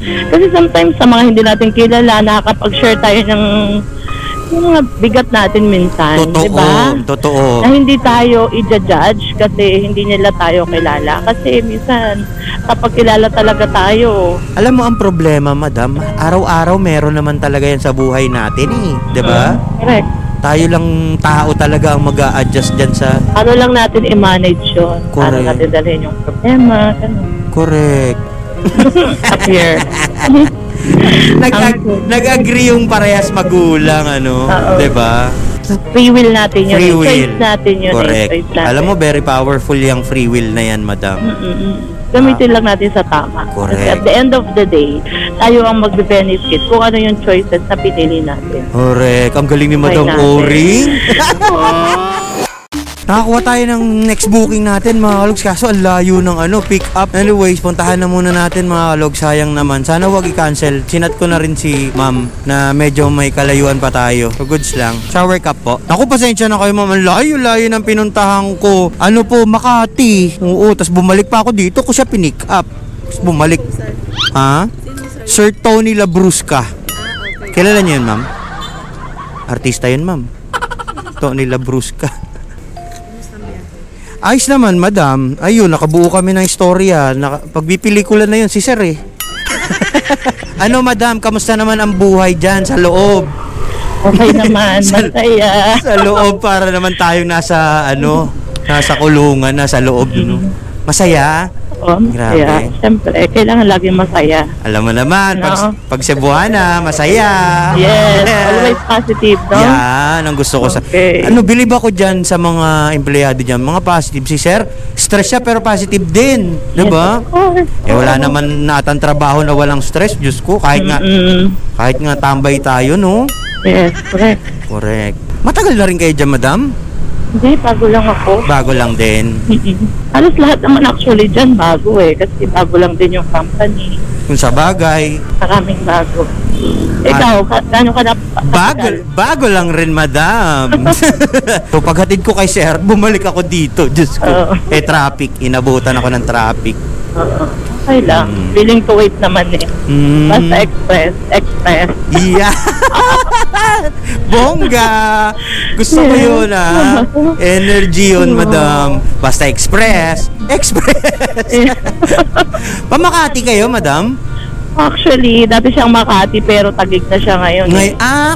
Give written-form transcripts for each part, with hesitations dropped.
Kasi sometimes sa mga hindi natin kilala, nakakapag-share tayo ng yung mga bigat natin minsan, Totoo, di ba? totoo. Na hindi tayo i-judge kasi hindi nila tayo kilala. Kasi minsan, kapag kilala talaga tayo. Alam mo ang problema, madam, araw-araw meron naman talaga yan sa buhay natin eh, di ba? Correct. Tayo lang tao talaga ang mag-a-adjust dyan sa... Ano lang natin i-manage yun. Ano Correct. natin dalhin yung problema, ganun. Correct. Appear. Nag-agree yung parehas magulang, ano, Oo. 'di ba? Free will natin yun. Free will. Choice natin yun. Correct. Choice natin. Alam mo, very powerful yung free will na yan, madam. Gamitin lang natin sa tama. Correct. Kasi at the end of the day, tayo ang magbe-benefit kung ano yung choices na pinili natin. Correct. Ang galing ni Madam natin. Oring. Nakakuha tayo ng next booking natin, mga kalogs. Kaso ang layo ng pick up. Anyways, puntahan na muna natin, mga kalogs. Sayang naman. Sana wag i-cancel. Sinat ko na rin si ma'am na medyo may kalayuan pa tayo. So, goods lang. Shower cup po. Naku, pasensya na kayo, ma'am. Ang layo-layo ng pinuntahan ko. Ano po, Makati. Oo, tas bumalik pa ako dito ko siya pinick up. Tas bumalik. Ha? Sir Tony Labrusca. Kilala niyo yun, ma'am? Artista yun, ma'am. Tony Labrusca. Ayos naman, madam. Ayun, nakabuo kami ng istorya. Pagbipelikula na yun, si sir eh. Ano, madam? Kamusta naman ang buhay dyan sa loob? Okay naman, masaya. Sa loob, para naman tayong nasa kulungan, nasa loob. No? Masaya? Oo, masaya. Grabe. Siyempre, kailangan laging masaya. Alam mo naman, pag Cebuana, masaya. Yes, always positive, no? Yan, ang gusto ko sa... Okay. Bilib ako dyan sa mga empleyado dyan, mga positive. Si sir, stress siya pero positive din. Diba? Yes, of course. Wala naman natang trabaho na walang stress. Diyos ko, kahit nga tambay tayo, no? Yes, correct. Correct. Matagal na rin kayo dyan, madam? Hindi, bago lang ako. Bago lang din. Halos lahat naman actually dyan bago kasi bago lang din yung company. Kung sa bagay. Maraming bago. Ikaw, gaano ka na? Bago lang rin, madam. So, paghatid ko kay sir, bumalik ako dito. Diyos ko. Traffic. Inabutan ako ng traffic. Okay lang. Willing to wait naman eh. Basta express. Yeah. Bongga. Gusto ko yun Energy yun, madam. Basta express. Pamakati kayo, madam? Actually, dati siyang Makati pero Taguig na siya ngayon.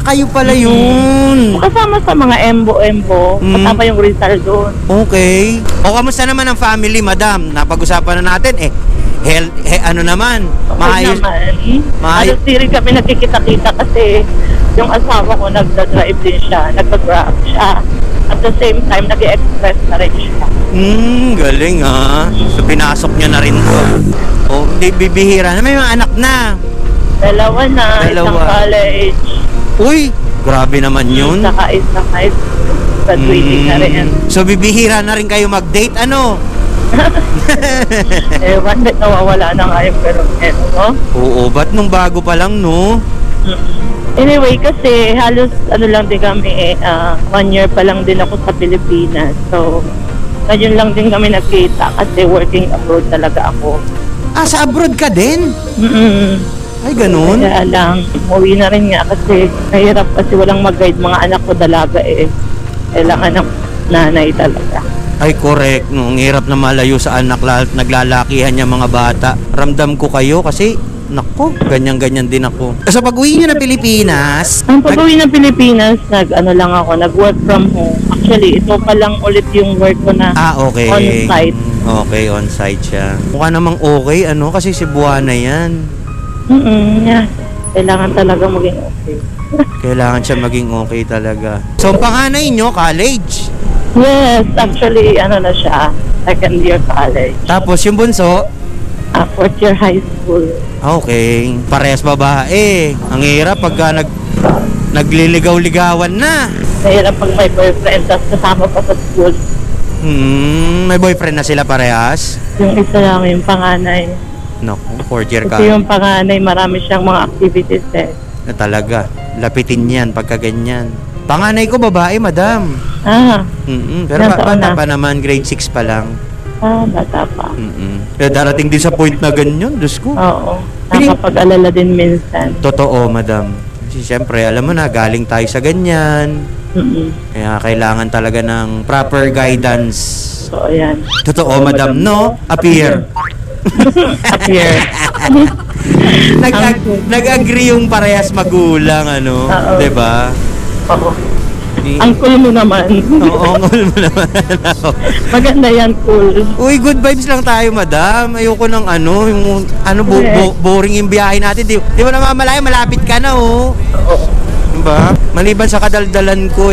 Kayo pala yun. Kasama sa mga embo-embo. Kasama yung Rizal doon. Okay. O, kamusta naman ang family, madam? Napag-usapan na natin ano naman? Maayos. Halos di rin kami nagkikita-kita kasi yung asawa ko nagda-drive din siya, nagda-grab siya. At the same time, nag-express na rin siya. Galing So, pinasok niya na rin to. O, bibihira na. May mga anak na. Dalawa na, isang college. Uy, grabe naman yun. Saka high school. Graduating na rin. So, bibihira na rin kayo mag-date, ano? One night nawawala na nga yung girlfriend, no? Oo, ba't nung bago pa lang, no? Anyway, kasi halos lang din kami 1 year pa lang din ako sa Pilipinas. So, ngayon lang din kami nagkita kasi working abroad talaga ako. Sa abroad ka din? Ay, ganun? Kaya lang, umuwi na rin nga kasi mahirap kasi walang mag-guide mga anak ko dalaga kailangan ng nanay talaga. Ay, correct. No, ang hirap na malayo sa anak, naglalakihan niya mga bata. Ramdam ko kayo kasi, nako, ganyan-ganyan din ako. So, pag-uwi niyo ng Pilipinas... Ang pag-uwi ng Pilipinas, nag-work from home. Actually, ito pa lang ulit yung work ko na okay. on-site. Okay, on-site siya. Mukha namang okay, kasi Cebuana yan. Yeah. Kailangan talaga maging okay. Kailangan siya maging okay talaga. So, ang panganay nyo, college? Yes, actually, na siya, second year college. Tapos, yung bunso? Fourth year high school. Okay. Parehas babae. Ang hirap pagka nagliligaw-ligawan na. Mahirap pag may boyfriend, tapos kasama pa sa school. May boyfriend na sila parehas? Yung isa lang, yung panganay. Naku, fourth year ka. Kasi yung panganay, marami siyang mga activities Na talaga. Lapitin yan pagka ganyan. Panganay ko babae, madam. Pero bata pa naman, grade 6 pa lang. Bata pa. Kaya darating din sa point na ganyan, Diyos ko. Oo. nakakapag-alala din minsan. Totoo, madam. Kasi siyempre, alam mo na, galing tayo sa ganyan. Kaya kailangan talaga ng proper guidance. So, ayan. Totoo, madam, no? Appear. Appear. Nag-agree yung parehas magulang, ano? Oo. Diba? Oo. Ang cool mo naman. Oo, cool mo naman. Maganda yan, cool. Uy, good vibes lang tayo, madam. Ayoko ng yung boring yung biyahe natin. Di mo namamalayan, malapit ka na, oh. Oo. Diba? Maliban sa kadaldalan ko,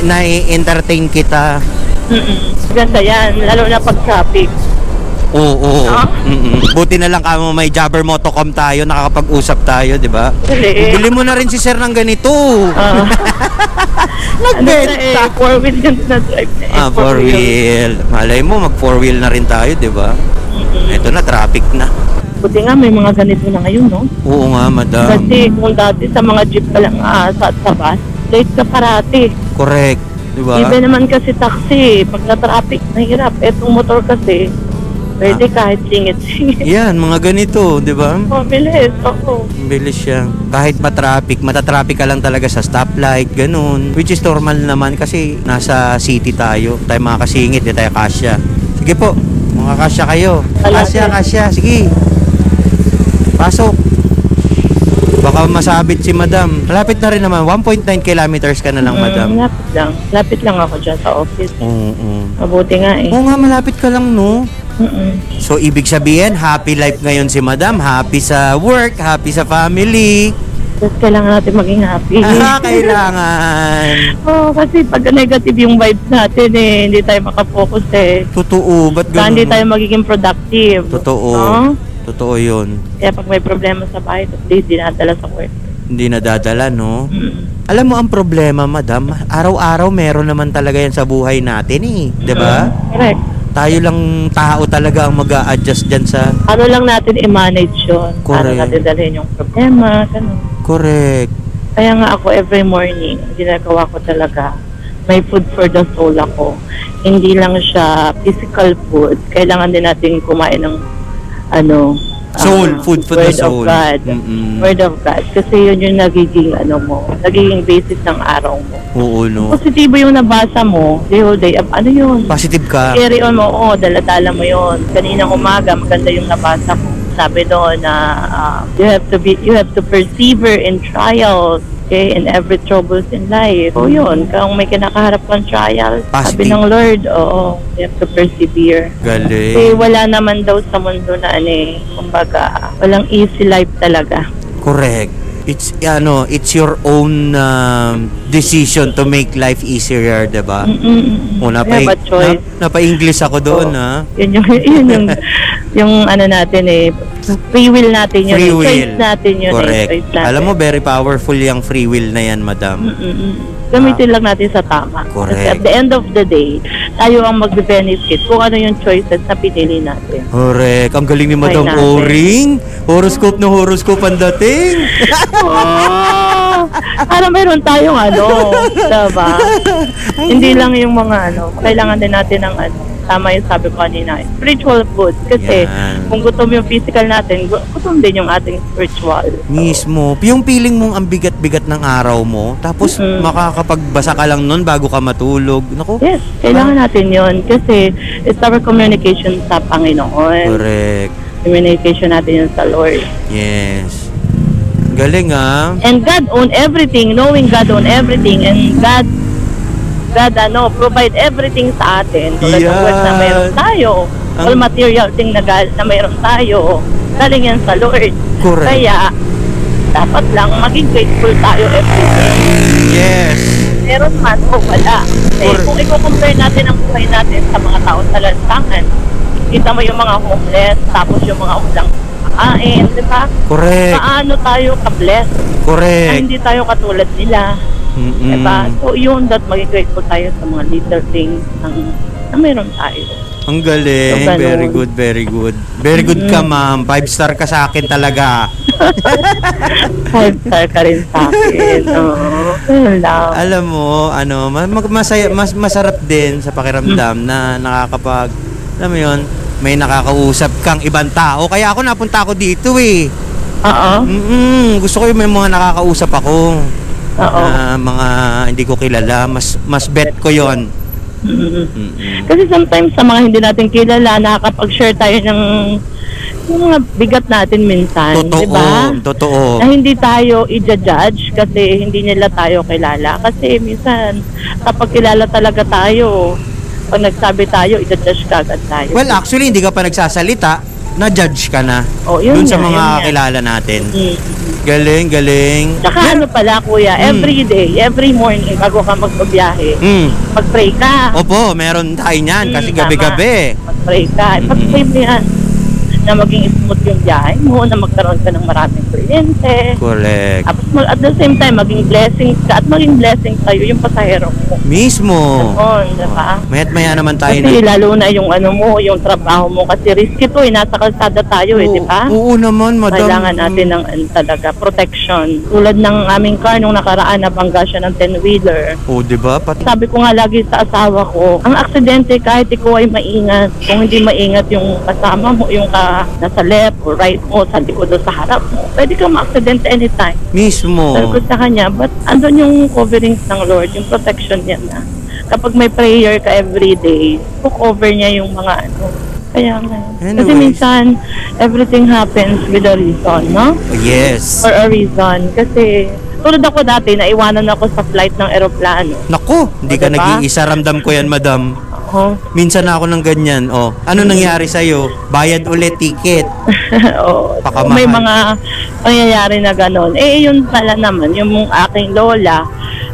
nai-entertain kita. Maganda yan, lalo na pag traffic. Oo. Buti na lang kamo may Jabber Motocom tayo, nakakapag-usap tayo, di ba? Bili mo na rin si sir ng ganito. Nagbenta. 4-wheel yung na-drive na. 4-wheel. Malay mo, mag 4-wheel na rin tayo, di ba? Ito na, traffic na. Buti nga may mga ganito na ngayon, no? Oo nga, madam. Kasi kung dati sa mga jeep ka lang sa bus, late ka parati. Correct, di ba? Iba naman kasi taxi, pag na-traffic, nahirap. Etong motor kasi, pwede kahit singit-singit. Yan, mga ganito, di ba? Oh, bilis. Oo. Bilis siya. Kahit matatraffic ka lang talaga sa stoplight, ganun. Which is normal naman kasi nasa city tayo. Tayo mga kasingit, di tayo kasya. Sige po, mga kasya kayo. Kasya. Sige. Pasok. Baka masabit si madam. Lapit na rin naman. 1.9 kilometers ka na lang, madam. Lapit lang. Lapit lang ako dyan sa office. Oo. Mabuti nga eh. Oo nga, malapit ka lang, no? Mm-mm. So, ibig sabihin, happy life ngayon si madam. Happy sa work, happy sa family. Just kailangan natin maging happy. Kailangan. Oo, kasi pag negative yung vibes natin hindi tayo makafocus Totoo, ba't ganun? Hindi tayo magiging productive. Totoo. No? Totoo yun. Kaya pag may problema sa bahay, at least dinadala sa work. Hindi nadadala, no? Alam mo ang problema, madam, araw-araw meron naman talaga yan sa buhay natin eh. 'Di ba? Correct. Tayo lang tao talaga ang mag-a-adjust dyan sa... Ano lang natin i-manage yun. Correct. Ano natin dalhin yung problema, ganun. Correct. Kaya nga ako every morning, ginagawa ko talaga, may food for the soul ako. Hindi lang siya physical food. Kailangan din natin kumain ng soul, food for the soul. Word of God. Word of God. Kasi yun yung nagiging nagiging basis ng araw mo. Oo, no? Positibo yung nabasa mo, the whole day. Ano yun? Positive ka. Carry on mo, dala-dala mo yun. Kaninang umaga, maganda yung nabasa ko. Sabi doon na you have to persevere in trials. Okay, in every troubles in life. So yun, kung may kinakaharap kang trial, sabi ng Lord, you have to persevere. Galing. Kasi wala naman daw sa mundo na kumbaga, walang easy life talaga. Correct. It's your own decision to make life easier, 'di ba? Napa-English ako doon, ha. Yun yung natin free will natin yun. Free will. Choice natin yun. Correct. Choice natin. Alam mo, very powerful yung free will na yan, madam. Gamitin lang natin sa tama. Correct. Kasi at the end of the day, tayo ang mag-benefit kung ano yung choices na pinili natin. Correct. Ang galing ni Madam O-Ring. Horoscope na horoscope ang dating. Para meron tayong diba? Hindi lang yung mga kailangan din natin ng tama yung sabi ko kanina, spiritual food. Kasi kung gutom yung physical natin, gutom din yung ating spiritual. Mismo. Yung feeling mong ang bigat-bigat ng araw mo, tapos makakapagbasa ka lang nun bago ka matulog. Naku. Yes, kailangan natin yun. Kasi it's our communication sa Panginoon. Correct. Communication natin yun sa Lord. Yes. Galing, ah. And God own everything, knowing God own everything, and God provide everything sa atin. Tulad ng word na mayroon tayo. All material thing na mayroon tayo. Galing yan sa Lord. Correct. Kaya, dapat lang maging grateful tayo every day. Yes. Meron man o wala. Kung i-compare natin ang buhay natin sa mga tao sa lansangan, kita mo yung mga homeless, tapos yung mga walang kakain, di ba? Correct. Paano tayo ka-bless? Correct. Hindi tayo katulad nila. Diba? So yun, that maging grateful tayo sa mga little things na meron tayo. Ang galing. So, very good, very good. Very good ka, ma'am. 5-star ka sa akin talaga. 5-star ka rin sa akin. Alam mo, masarap din sa pakiramdam na nakakapag, alam mo yun, may nakakausap kang ibang tao. Kaya ako napunta ako dito eh. Oo. Gusto ko yung may mga nakakausap ako. Oo. Mga hindi ko kilala. Mas bet ko yon. Kasi sometimes sa mga hindi natin kilala, nakakapag-share tayo ng yung mga bigat natin minsan, Totoo, di ba? totoo. Na hindi tayo i-judge kasi hindi nila tayo kilala. Kasi minsan, kapag kilala talaga tayo, pag nagsabi tayo, i-judge ka agad tayo. Well, actually, hindi ka pa nagsasalita, na-judge ka na. Oh, yun dun sa nga, mga yun nga. kilala natin. Mm. Galing, galing. Tsaka ano pala kuya, every day, every morning, bago ka magbabiyahe, mag-pray ka. Opo, meron tayo niyan kasi Tama. gabi-gabi. Mag-pray ka. Pag-pray mo yan, na maging smooth yung biyahe mo, na magkaroon ka ng maraming kuryente. Correct. Tapos at the same time, maging blessings ka at maging blessing sa'yo yung pasahero mo. Mismo. Ganon, diba? Maya't maya naman tayo Kasi lalo na yung ano mo, yung trabaho mo. Kasi risky to eh, nasa kalsada tayo eh, di ba? Oo naman, madam. Kailangan natin ng talaga protection. Tulad ng aming car nung nakaraan, nabangga siya ng 10-wheeler. Oo, di ba? Sabi ko nga lagi sa asawa ko, ang aksidente kahit ikaw ay maingat, kung hindi maingat yung kasama mo, yung nasa left or right mo, sa likod o sa harap mo, pwede kang ma-aksidente anytime. Mismo. Sabi ko sa kanya, but andun yung coverings ng Lord, yung protection niya na. Kapag may prayer ka every day, cover niya yung mga ano. Kaya nga. Kasi Anyways. minsan, everything happens with a reason, no? Yes. For a reason. Kasi, tulad ako dati, naiwanan ako sa flight ng eroplano. Naku, hindi ka Diba? nag-iisa. Ramdam ko yan, madam. Oh. Minsan na ako ng ganyan. Oh, ano nangyari sa'yo? Bayad ulit ticket. Oo. Pakamahal. May mga pangyayari na gano'n. Eh, yun pala naman, yung aking lola,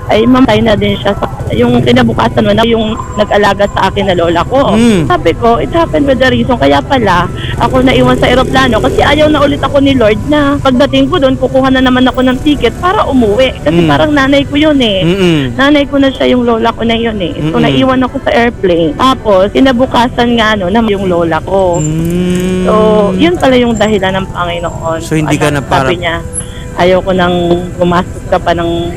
ay mamatay na din siya sa yung kinabukasan mo na yung nag-alaga sa akin na lola ko. Sabi ko, it happened with the reason. Kaya pala, ako naiwan sa eroplano kasi ayaw na ulit ako ni Lord na pagdating ko doon, kukuha na naman ako ng ticket para umuwi. Kasi parang nanay ko yun eh. Nanay ko na siya yung lola ko na yun eh. So, naiwan ako sa airplane. Tapos, kinabukasan nga no, na yung lola ko. So, yun pala yung dahilan ng Panginoon. So, hindi ka na Sabi niya, ayaw ko nang gumastos ka pa ng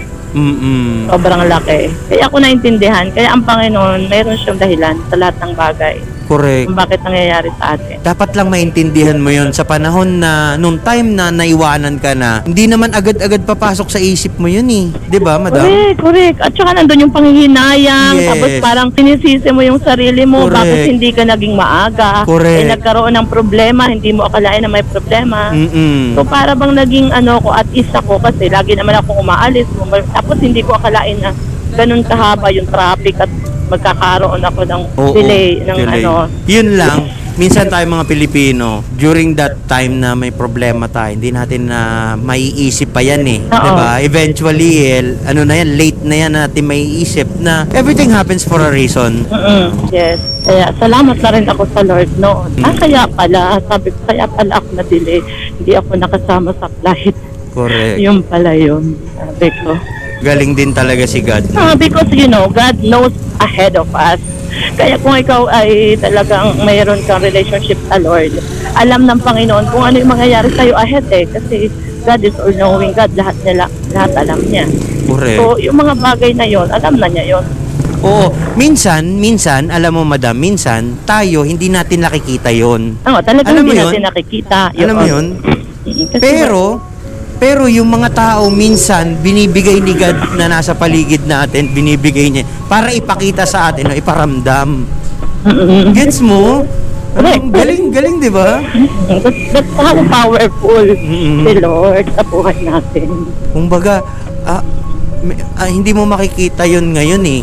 sobrang laki. Kaya ako naintindihan. Kaya ang Panginoon, mayroon siyang dahilan sa lahat ng bagay. Correct. Kung bakit nangyayari sa atin. Dapat lang maintindihan mo yon sa panahon na nung time na naiwanan ka na, hindi naman agad-agad papasok sa isip mo yun eh. 'Di ba, madam? Correct. At saka nandun yung panghihinayang, Yes. tapos parang sinisisi mo yung sarili mo, Correct. bakit hindi ka naging maaga. Correct. Eh, nagkaroon ng problema, hindi mo akalain na may problema. So para bang naging ano ko at isa ko kasi lagi naman ako umaalis. Tapos hindi ko akalain na ganun kahaba yung traffic at magkakaroon ako ng delay ng delay. ano. Yun lang. Minsan tayo mga Pilipino, during that time na may problema tayo, hindi natin na maiisip pa yan eh. Oo. Diba? Eventually, ano na yan, late na yan natin maiisip na everything happens for a reason. Yes. Kaya salamat na rin ako sa Lord noon. Kaya pala, sabi ko, kaya pala ako na-delay. Hindi ako nakasama sa flight. Correct. Yung pala yun, sabi ko. Galing din talaga si God. Because you know, God knows ahead of us. Kaya kung ikaw ay talagang mayroon kang relationship sa Lord, alam ng Panginoon kung ano yung mangyayari sa'yo ahead eh. Kasi God is all-knowing God. Lahat alam niya. Correct. So, yung mga bagay na yon, alam na niya yon. Oo. Minsan, alam mo madam, minsan, tayo, hindi natin nakikita yon. Talagang Alam mo hindi yun? natin nakikita. Alam mo yun? Kasi Pero yung mga tao minsan binibigay ni God na nasa paligid natin, binibigay niya para ipakita sa atin o iparamdam. Gets mo? Galing, di ba? That's how powerful si Lord sa buhay natin. Kumbaga, hindi mo makikita yon ngayon eh.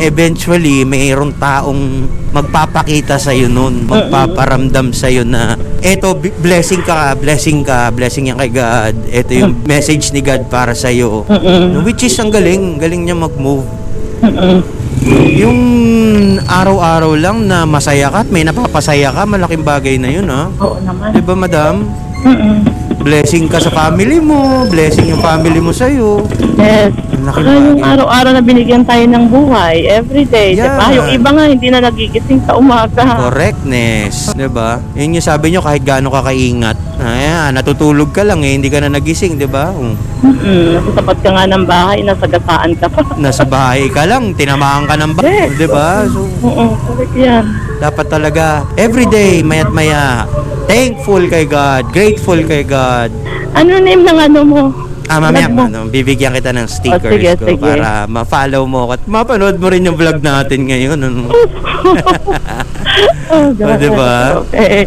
Eventually, mayroong taong magpapakita sa iyo noon, magpaparamdam sa iyo na eto, blessing yan kay God. Eto yung message ni God para sa iyo. Which is ang galing niya mag-move. Yung araw-araw lang na masaya ka at may napapasaya ka, malaking bagay na yun, ha? Oo naman. Diba, madam? Blessing ka sa family mo, blessing yung family mo sa'yo. Yes. Malaking Yung bagay. araw-araw na binigyan tayo ng buhay, everyday, Yan. diba? Yung iba nga hindi na nagigising sa umaga. Correctness. Diba? Yun yung sabi nyo, kahit gaano ka kaingat. Natutulog ka lang eh, hindi ka na nagising, diba? Nasasapat ka nga ng bahay, nasagasaan ka pa. Nasa bahay ka lang, tinamaan ka ng bahay, Yes. diba? So, Oo, correct yan. Dapat talaga, everyday, maya't maya, thankful kay God, grateful kay God. Ano name ng ano mo? Mamaya, Vlog mo? bibigyan kita ng stickers sige, ko sige. para ma-follow mo at mapanood mo rin yung vlog natin ngayon. Ano? Oh, God. diba? Okay.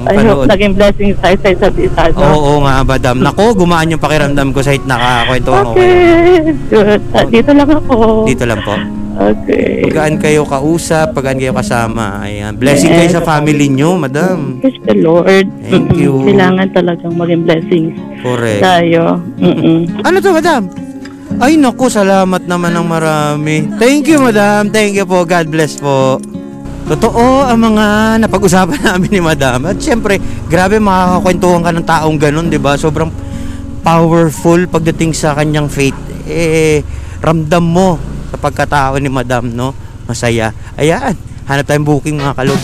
I hope panood. naging blessings tayo sa isa't isa, no? Oo nga, madam. Nako, gumaan yung pakiramdam ko sa nakakwentuhan ko kayo. Okay, good. Dito lang ako. Dito lang po. Okay. Pagkaan kayo kausap, pagkaan kayo kasama. Ayan. Blessing kayo sa family nyo, madam. Praise the Lord. Thank you. Kailangan talagang maging blessings Correct. tayo. Ano to, madam? Ay, naku, salamat naman ng marami. Thank you, madam. Thank you po. God bless po. Totoo ang mga napag-usapan namin ni madam. At syempre, grabe makakakwentuhan ka ng taong ganun, di ba? Sobrang powerful pagdating sa kanyang faith. Ramdam mo sa pagkatao ni madam, no? Masaya. Ayan, hanap tayong booking mga kalog.